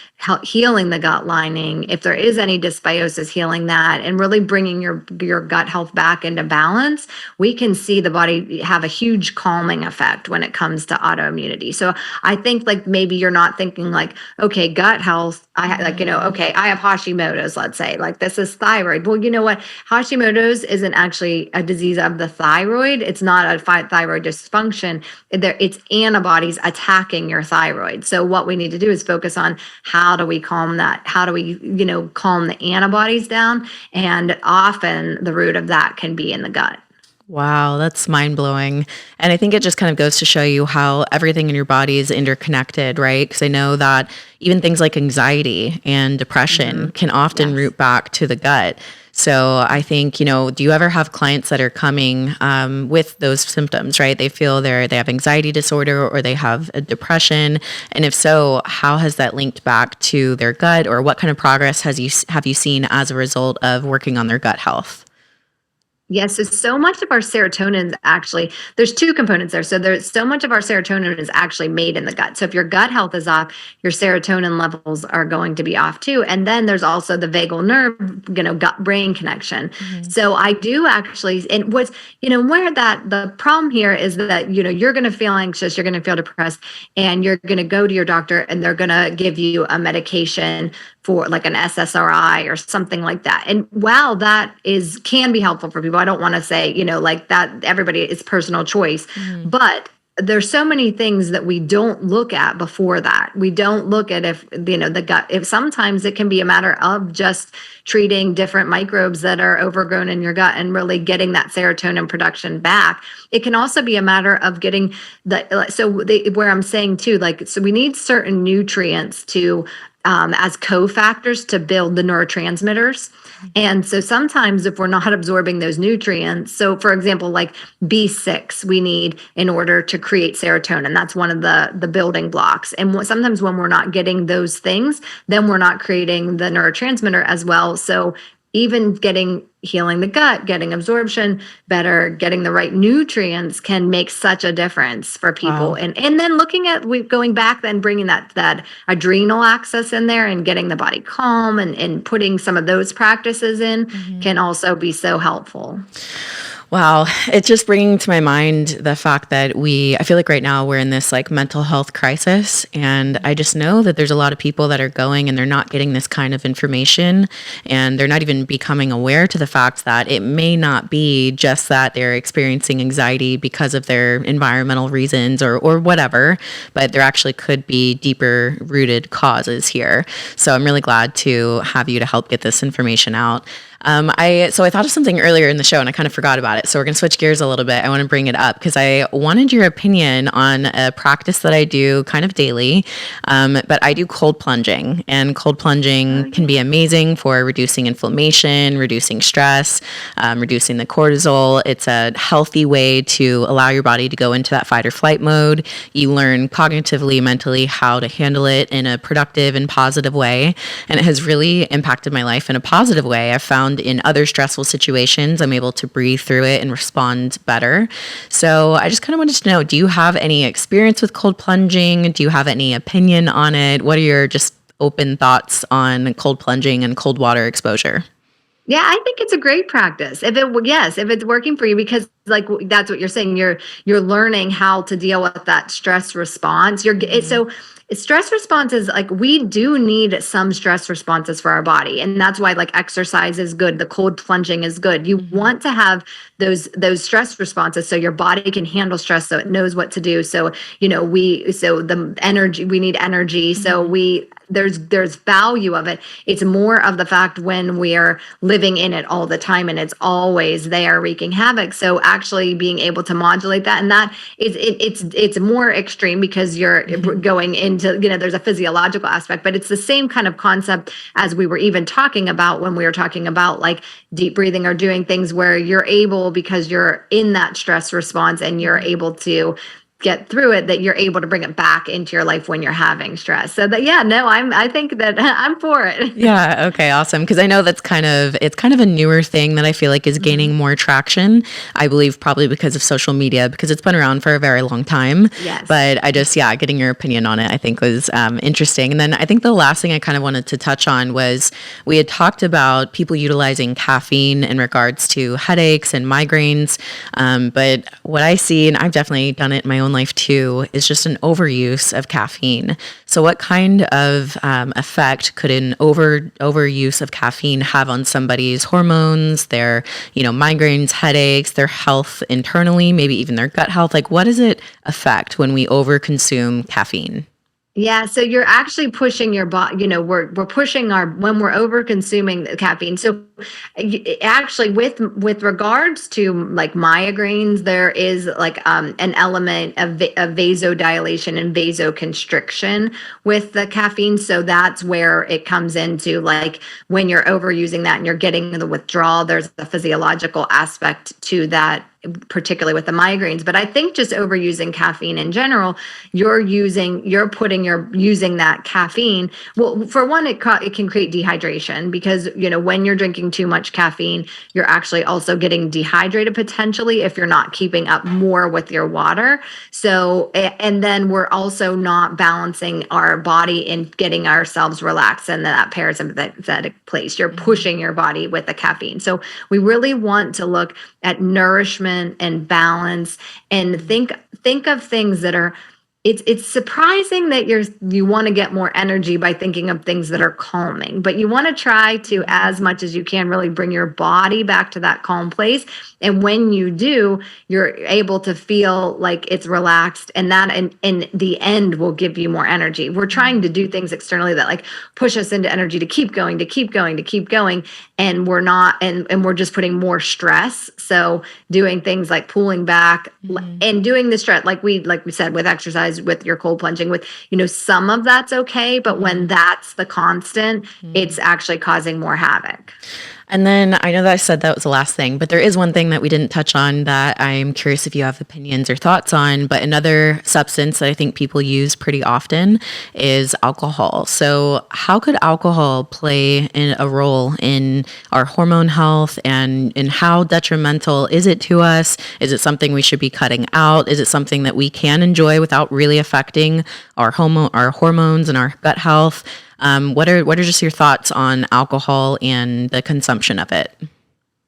healing the gut lining, if there is any dysbiosis, healing that and really bringing your gut health back into balance, we can see the body have a huge calming effect when it comes to autoimmunity. So I think like maybe you're not thinking like, okay, gut health, okay, I have Hashimoto's, let's say, like this is thyroid. Well, you know what? Hashimoto's isn't actually a disease of the thyroid. It's not a thyroid dysfunction. It's antibodies attacking your thyroid. So what we need to do is focus on how do we calm that? How do we, calm the antibodies down? And often the root of that can be in the gut. Wow, that's mind blowing. And I think it just kind of goes to show you how everything in your body is interconnected, right? Because I know that even things like anxiety and depression can often root back to the gut. So I think, do you ever have clients that are coming with those symptoms, right? They feel they have anxiety disorder or they have a depression. And if so, how has that linked back to their gut, or what kind of progress have you seen as a result of working on their gut health? Yes, so much of our serotonin is actually, there's two components there. So there's so much of our serotonin is actually made in the gut. So if your gut health is off, your serotonin levels are going to be off too. And then there's also the vagal nerve, gut brain connection. So I do actually, and what's, where that the problem here is that, you're going to feel anxious, you're going to feel depressed, and you're going to go to your doctor and they're going to give you a medication for like an SSRI or something like that. And while that can be helpful for people, I don't want to say, like that, everybody, it's personal choice, but there's so many things that we don't look at before that. We don't look at if, the gut, if sometimes it can be a matter of just treating different microbes that are overgrown in your gut and really getting that serotonin production back. It can also be a matter of getting where I'm saying too, so we need certain nutrients to as cofactors to build the neurotransmitters. And so sometimes if we're not absorbing those nutrients, so for example, like B6, we need in order to create serotonin. That's one of the building blocks. And sometimes when we're not getting those things, then we're not creating the neurotransmitter as well. So even healing the gut, getting absorption better, getting the right nutrients can make such a difference for people. Wow. And then looking at going back, then bringing that adrenal axis in there and getting the body calm and putting some of those practices in can also be so helpful. Wow. It's just bringing to my mind the fact that I feel like right now we're in this like mental health crisis. And I just know that there's a lot of people that are going and they're not getting this kind of information, and they're not even becoming aware to the fact that it may not be just that they're experiencing anxiety because of their environmental reasons or whatever, but there actually could be deeper rooted causes here. So I'm really glad to have you to help get this information out. I thought of something earlier in the show and I kind of forgot about it. So we're going to switch gears a little bit. I want to bring it up because I wanted your opinion on a practice that I do kind of daily. But I do cold plunging, and cold plunging can be amazing for reducing inflammation, reducing stress, reducing the cortisol. It's a healthy way to allow your body to go into that fight or flight mode. You learn cognitively, mentally how to handle it in a productive and positive way. And it has really impacted my life in a positive way. I've found in other stressful situations, I'm able to breathe through it and respond better. So I just kind of wanted to know, do you have any experience with cold plunging? Do you have any opinion on it? What are your just open thoughts on cold plunging and cold water exposure? Yeah, I think it's a great practice. If it's working for you, because like that's what you're saying, you're learning how to deal with that stress response. So stress response is like, we do need some stress responses for our body. And that's why like exercise is good. The cold plunging is good. You want to have those stress responses so your body can handle stress, so it knows what to do. So, the energy, we need energy. So there's value of it. It's more of the fact when we are living in it all the time and it's always there wreaking havoc. So actually being able to modulate that, and that is it's more extreme because you're going into, there's a physiological aspect, but it's the same kind of concept as we were even talking about when we were talking about like deep breathing or doing things where you're able, because you're in that stress response and you're able to get through it, that you're able to bring it back into your life when you're having stress. So that, I think that I'm for it. Yeah. Okay. Awesome. Because I know it's kind of a newer thing that I feel like is gaining more traction. I believe probably because of social media, because it's been around for a very long time. Yes. But I just, getting your opinion on it, I think was interesting. And then I think the last thing I kind of wanted to touch on was we had talked about people utilizing caffeine in regards to headaches and migraines. But what I see, and I've definitely done it in my own life too, is just an overuse of caffeine. So what kind of effect could an overuse of caffeine have on somebody's hormones, their, migraines, headaches, their health internally, maybe even their gut health? Like, what does it affect when we overconsume caffeine? Yeah, so you're actually pushing your body, we're pushing our when we're over consuming the caffeine. So actually with regards to like migraines, there is like an element of vasodilation and vasoconstriction with the caffeine. So that's where it comes into like when you're overusing that and you're getting the withdrawal, there's a physiological aspect to that, particularly with the migraines. But I think just overusing caffeine in general, you're using that caffeine. Well, for one, it can create dehydration because, when you're drinking too much caffeine, you're actually also getting dehydrated potentially if you're not keeping up more with your water. So, and then we're also not balancing our body in getting ourselves relaxed in that parasympathetic place. You're pushing your body with the caffeine. So we really want to look at nourishment and balance and think of things that are it's surprising that you want to get more energy by thinking of things that are calming, but you want to try to, as much as you can, really bring your body back to that calm place. And when you do, you're able to feel like it's relaxed, and that in the end will give you more energy. We're trying to do things externally that like push us into energy to keep going, to keep going, to keep going, and we're not, and we're just putting more stress. So doing things like pulling back and doing the stretch, like we said, with exercise, with your cold plunging, with some of that's okay, but when that's the constant, it's actually causing more havoc. And then I know that I said that was the last thing, but there is one thing that we didn't touch on that I'm curious if you have opinions or thoughts on. But another substance that I think people use pretty often is alcohol. So how could alcohol play a role in our hormone health, and how detrimental is it to us? Is it something we should be cutting out? Is it something that we can enjoy without really affecting our hormones and our gut health? What are just your thoughts on alcohol and the consumption of it?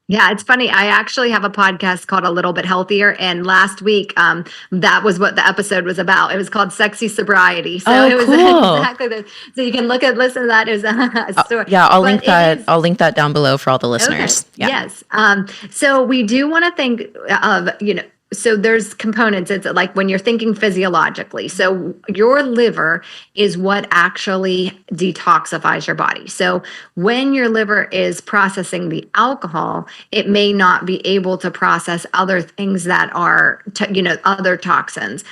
Yeah, it's funny. I actually have a podcast called A Little Bit Healthier, and last week, that was what the episode was about. It was called Sexy Sobriety. So it was Cool. exactly the. So you can listen to that. It was a story. Yeah, I'll link that. I'll link that down below for all the listeners. Okay. Yeah. Yes. So we do want to think of, so there's components. It's like when you're thinking physiologically. So your liver is what actually detoxifies your body. So when your liver is processing the alcohol, it may not be able to process other things that are, other toxins.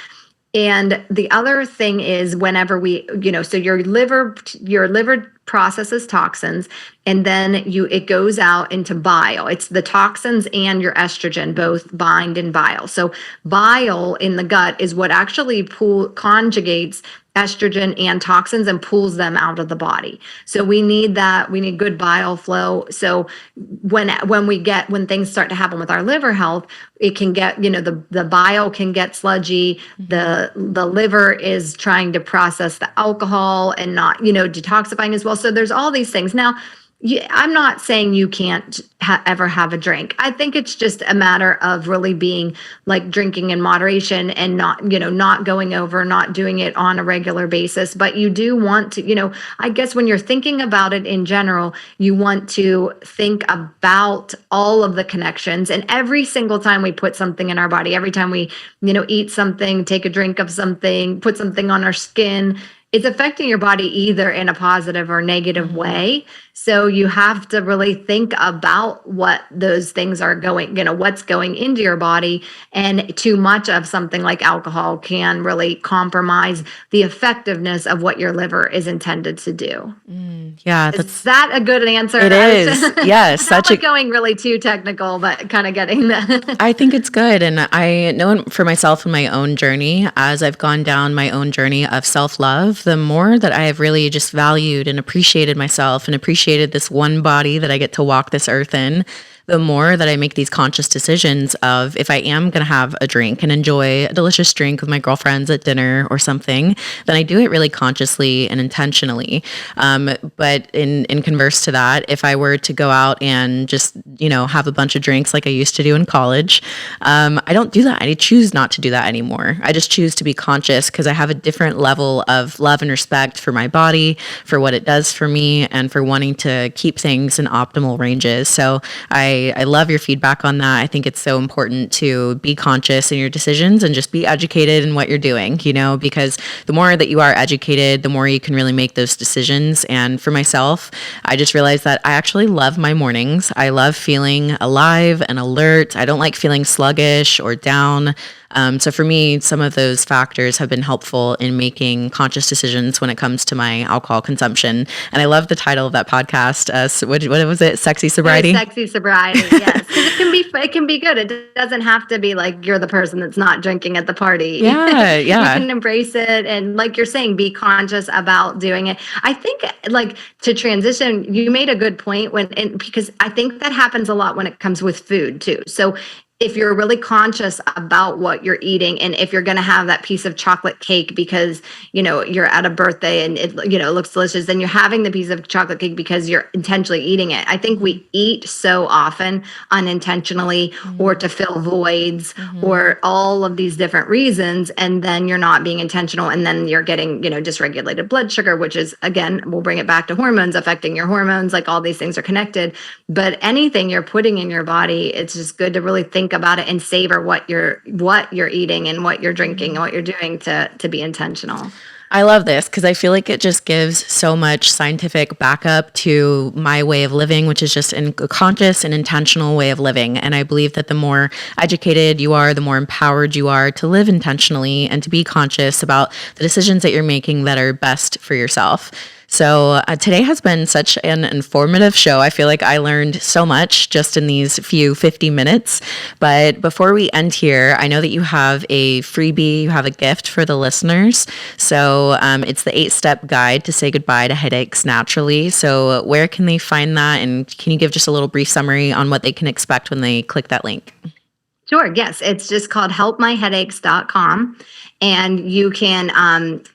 And the other thing is whenever so your liver processes toxins, and then it goes out into bile. It's the toxins and your estrogen both bind in bile. So bile in the gut is what actually conjugates estrogen and toxins and pulls them out of the body. So we need good bile flow. So when things start to happen with our liver health, it can get, the bile can get sludgy. The liver is trying to process the alcohol and not, detoxifying as well. So there's all these things. Now, I'm not saying you can't ever have a drink. I think it's just a matter of really being like drinking in moderation and not going over, not doing it on a regular basis. But you do want to, I guess when you're thinking about it in general, you want to think about all of the connections. And every single time we put something in our body, every time we, eat something, take a drink of something, put something on our skin, it's affecting your body either in a positive or negative way. So you have to really think about what those things are going, what's going into your body. And too much of something like alcohol can really compromise the effectiveness of what your liver is intended to do. Yeah. Is that a good answer? It is. Yes. Going really too technical, but kind of getting that. I think it's good. And I know for myself in my own journey, as I've gone down my own journey of self-love, the more that I have really just valued and appreciated myself and appreciated this one body that I get to walk this earth in, the more that I make these conscious decisions of if I am going to have a drink and enjoy a delicious drink with my girlfriends at dinner or something, then I do it really consciously and intentionally. But in converse to that, if I were to go out and just, have a bunch of drinks like I used to do in college, I don't do that. I choose not to do that anymore. I just choose to be conscious because I have a different level of love and respect for my body, for what it does for me, and for wanting to keep things in optimal ranges. So I I love your feedback on that. I think it's so important to be conscious in your decisions and just be educated in what you're doing, because the more that you are educated, the more you can really make those decisions. And for myself, I just realized that I actually love my mornings. I love feeling alive and alert. I don't like feeling sluggish or down. So for me, some of those factors have been helpful in making conscious decisions when it comes to my alcohol consumption. And I love the title of that podcast. What was it? Sexy Sobriety? Sexy Sobriety, yes. Because it can be good. It doesn't have to be like you're the person that's not drinking at the party. Yeah. You can embrace it. And like you're saying, be conscious about doing it. I think like to transition, you made a good point because I think that happens a lot when it comes with food too. So if you're really conscious about what you're eating, and if you're going to have that piece of chocolate cake because, you're at a birthday and it, looks delicious, then you're having the piece of chocolate cake because you're intentionally eating it. I think we eat so often unintentionally or to fill voids or all of these different reasons. And then you're not being intentional. And then you're getting, dysregulated blood sugar, which is, again, we'll bring it back to hormones affecting your hormones. Like all these things are connected. But anything you're putting in your body, it's just good to really think about it and savor what you're eating and what you're drinking and what you're doing to be intentional. I love this because I feel like it just gives so much scientific backup to my way of living, which is just a conscious and intentional way of living. And I believe that the more educated you are, the more empowered you are to live intentionally and to be conscious about the decisions that you're making that are best for yourself. So today has been such an informative show. I feel like I learned so much just in these few 50 minutes. But before we end here, I know that you have a freebie, you have a gift for the listeners. So it's the 8-step guide to say goodbye to headaches naturally. So where can they find that? And can you give just a little brief summary on what they can expect when they click that link? Sure. Yes. It's just called helpmyheadaches.com. And you can,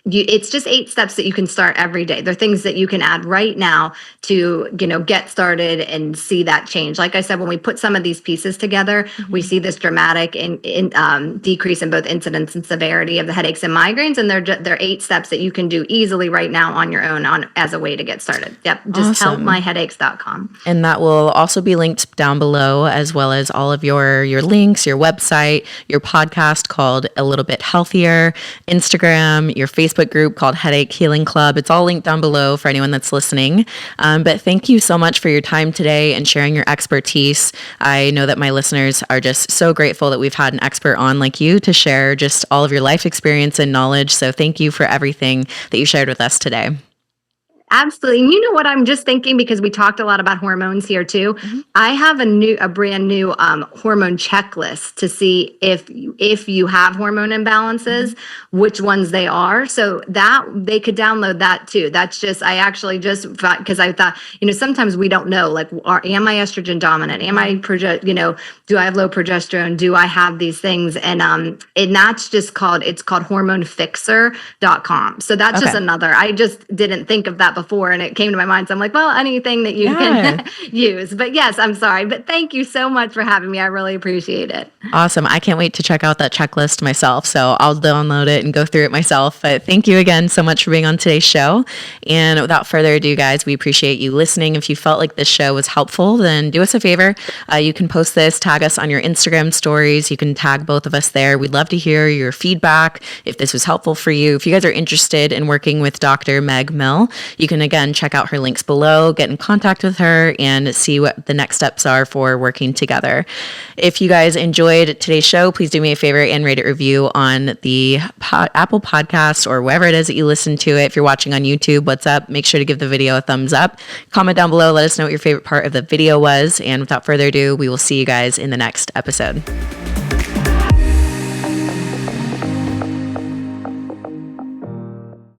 it's just 8 steps that you can start every day. They're things that you can add right now to, get started and see that change. Like I said, when we put some of these pieces together, we see this dramatic decrease in both incidence and severity of the headaches and migraines. And they're 8 steps that you can do easily right now on your own as a way to get started. Yep. Just helpmyheadaches.com. And that will also be linked down below, as well as all of your links, your website, your podcast called A Little Bit Healthier, Instagram, your Facebook group called Headache Healing Club. It's all linked down below for anyone that's listening. But thank you so much for your time today and sharing your expertise. I know that my listeners are just so grateful that we've had an expert on like you to share just all of your life experience and knowledge. So thank you for everything that you shared with us today. Absolutely. And you know what I'm just thinking, because we talked a lot about hormones here too. I have a brand new hormone checklist to see if you have hormone imbalances, which ones they are. So that they could download that too. That's just, I actually just, because I thought, sometimes we don't know, like, am I estrogen dominant? Am I, do I have low progesterone? Do I have these things? And that's just it's called hormonefixer.com. So that's just another, I just didn't think of that before, and it came to my mind. So I'm like, well, anything that you can use. But yes, I'm sorry. But thank you so much for having me. I really appreciate it. Awesome. I can't wait to check out that checklist myself. So I'll download it and go through it myself. But thank you again so much for being on today's show. And without further ado, guys, we appreciate you listening. If you felt like this show was helpful, then do us a favor. You can post this, tag us on your Instagram stories. You can tag both of us there. We'd love to hear your feedback if this was helpful for you. If you guys are interested in working with Dr. Meg Mill, you can again check out her links below, get in contact with her, and see what the next steps are for working together. If you guys enjoyed today's show, please do me a favor and rate it review on the Apple Podcasts or wherever it is that you listen to it. If you're watching on YouTube, what's up? Make sure to give the video a thumbs up. Comment down below. Let us know what your favorite part of the video was. And without further ado, we will see you guys in the next episode.